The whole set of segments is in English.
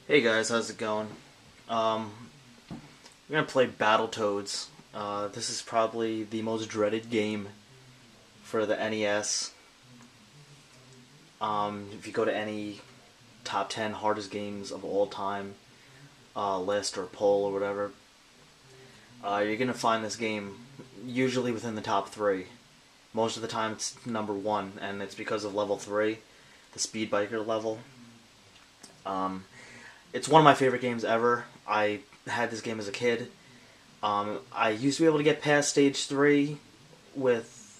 Hey guys, how's it going? We're gonna play Battletoads. This is probably the most dreaded game for the NES. If you go to any top 10 hardest games of all time list or poll or whatever, you're gonna find this game usually within the top three. Most of the time it's number one, and it's because of level 3, the Speed Biker level. It's one of my favorite games ever. I had this game as a kid. I used to be able to get past stage 3 with...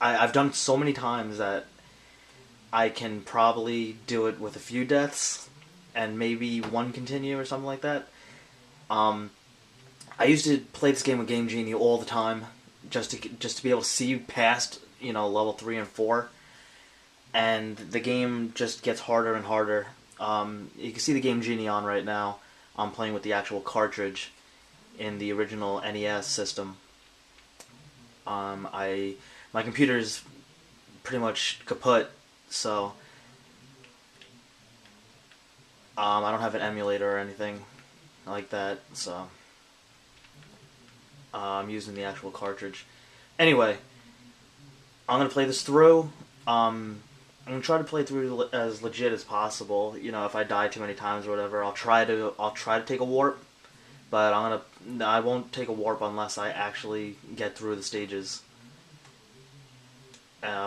I've done it so many times that I can probably do it with a few deaths and maybe one continue or something like that. I used to play this game with Game Genie all the time just to be able to see past, level 3 and 4. And the game just gets harder and harder. You can see the Game Genie on right now. I'm playing with the actual cartridge in the original NES system. My computer's pretty much kaput, so I don't have an emulator or anything like that, so I'm using the actual cartridge. Anyway, I'm gonna play this through. I'm gonna try to play through as legit as possible. If I die too many times or whatever, I'll try to take a warp, but I won't take a warp unless I actually get through the stages.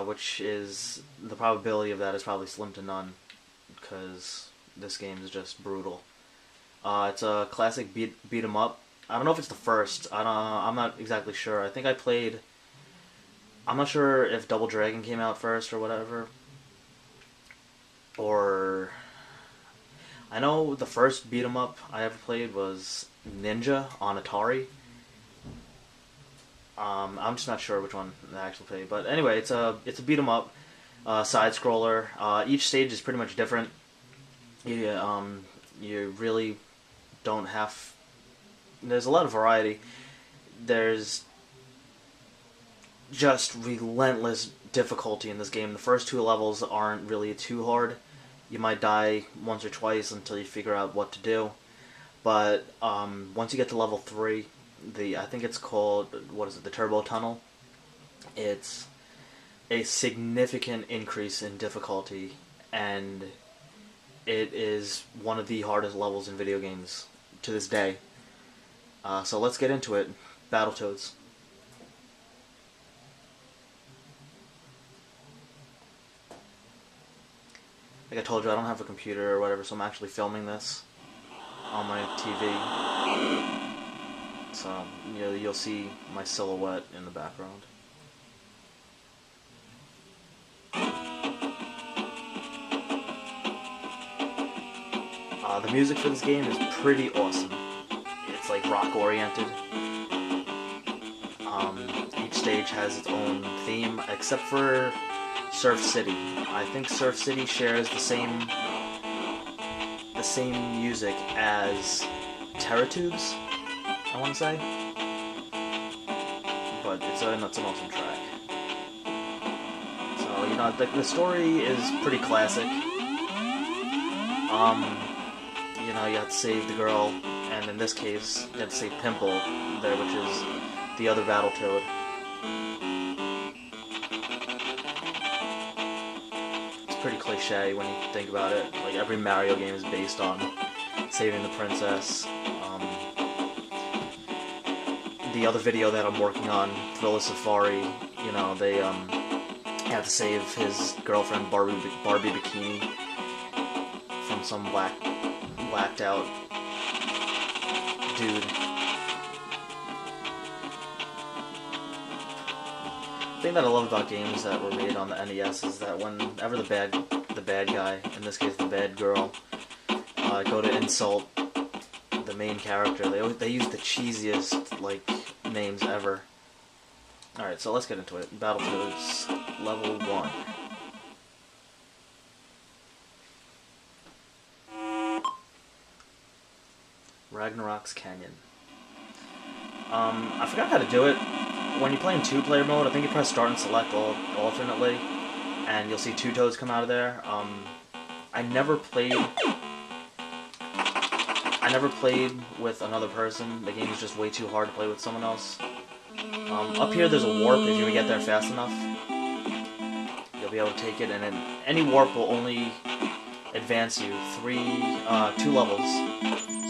Which is, the probability of that is probably slim to none, because this game is just brutal. It's a classic beat 'em up. I don't know if it's the first. I'm not exactly sure. I think I played. I'm not sure if Double Dragon came out first or whatever. Or I know the first beat 'em up I ever played was Ninja on Atari. I'm just not sure which one I actually played, but anyway, it's a beat 'em up, side scroller. Each stage is pretty much different. You really don't have. There's a lot of variety. There's just relentless difficulty in this game. The first 2 levels aren't really too hard. You might die once or twice until you figure out what to do. But once you get to level 3, I think it's called, the Turbo Tunnel. It's a significant increase in difficulty, and it is one of the hardest levels in video games to this day. So let's get into it. Battletoads. Like I told you, I don't have a computer or whatever, so I'm actually filming this on my TV. So you'll see my silhouette in the background. The music for this game is pretty awesome. It's like rock oriented. Each stage has its own theme, except for Surf City. I think Surf City shares the same music as Battletoads, I want to say, but it's an awesome track. So the story is pretty classic. You have to save the girl, and in this case, you have to save Pimple there, which is the other Battletoad. Pretty cliche when you think about it. Like, every Mario game is based on saving the princess. The other video that I'm working on, Thriller Safari, they have to save his girlfriend Barbie Bikini from some blacked out dude. The thing that I love about games that were made on the NES is that whenever the bad guy, in this case the bad girl, go to insult the main character, they use the cheesiest names ever. All right, so let's get into it. Battletoads level 1. Ragnarok's Canyon. I forgot how to do it. When you play in 2-player mode, I think you press start and select alternately, and you'll see 2 toads come out of there. I never played I never played with another person. The game is just way too hard to play with someone else. Up here there's a warp. If you get there fast enough, you'll be able to take it, and then any warp will only advance you 2 levels.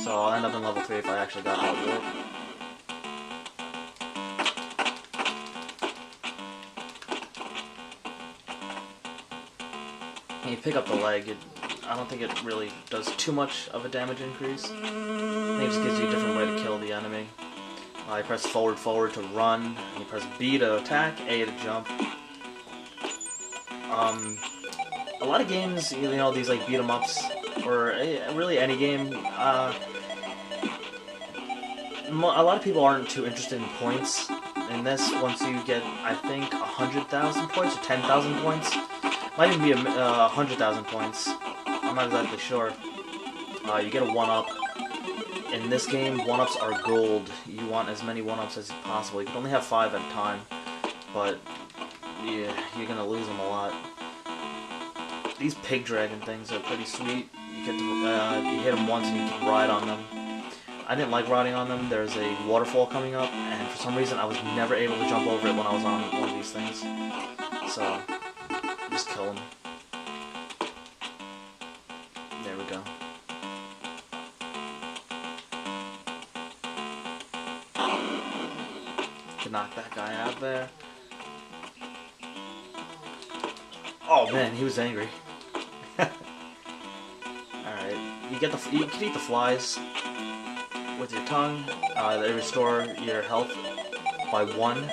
So I'll end up in level 3 if I actually got that warp. And you pick up the leg, I don't think it really does too much of a damage increase. I think it just gives you a different way to kill the enemy. You press forward to run, and you press B to attack, A to jump. A lot of games, you know, these like beat 'em ups, or really any game, a lot of people aren't too interested in points. In this, once you get, I think, 100,000 points or 10,000 points, might even be 100,000 points. I'm not exactly sure. You get a 1-up. In this game, 1-ups are gold. You want as many 1-ups as possible. You can only have 5 at a time, but yeah, you're gonna lose them a lot. These pig dragon things are pretty sweet. You get to you hit them once and you can ride on them. I didn't like riding on them. There's a waterfall coming up, and for some reason I was never able to jump over it when I was on one of these things. So just kill them. There we go. To knock that guy out there. Oh man, he was angry. Alright, you can eat the flies with your tongue. They restore your health by 1.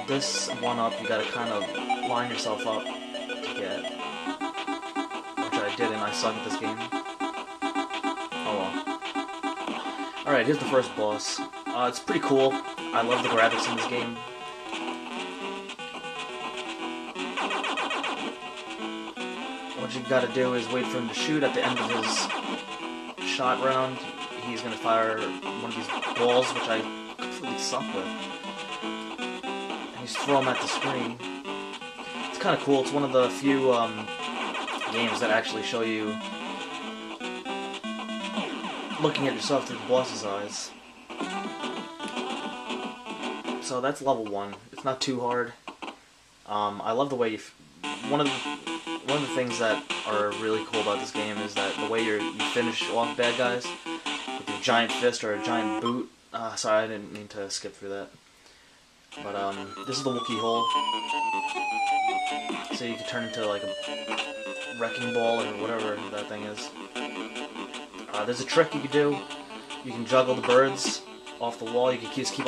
This 1-up, you gotta kind of line yourself up to get, which I didn't. I suck at this game. Oh well. Alright, here's the first boss. It's pretty cool. I love the graphics in this game. What you gotta do is wait for him to shoot at the end of his shot round. He's gonna fire one of these balls, which I completely suck with. And he's throw them at the screen. It's kind of cool. It's one of the few games that actually show you looking at yourself through the boss's eyes. So that's level 1. It's not too hard. I love the way you. One of the things that are really cool about this game is that the way you finish off bad guys with your giant fist or a giant boot. Sorry, I didn't mean to skip through that. But this is the Wookiee hole. So you can turn into like a wrecking ball or whatever that thing is. There's a trick you can do. You can juggle the birds off the wall. You can just keep on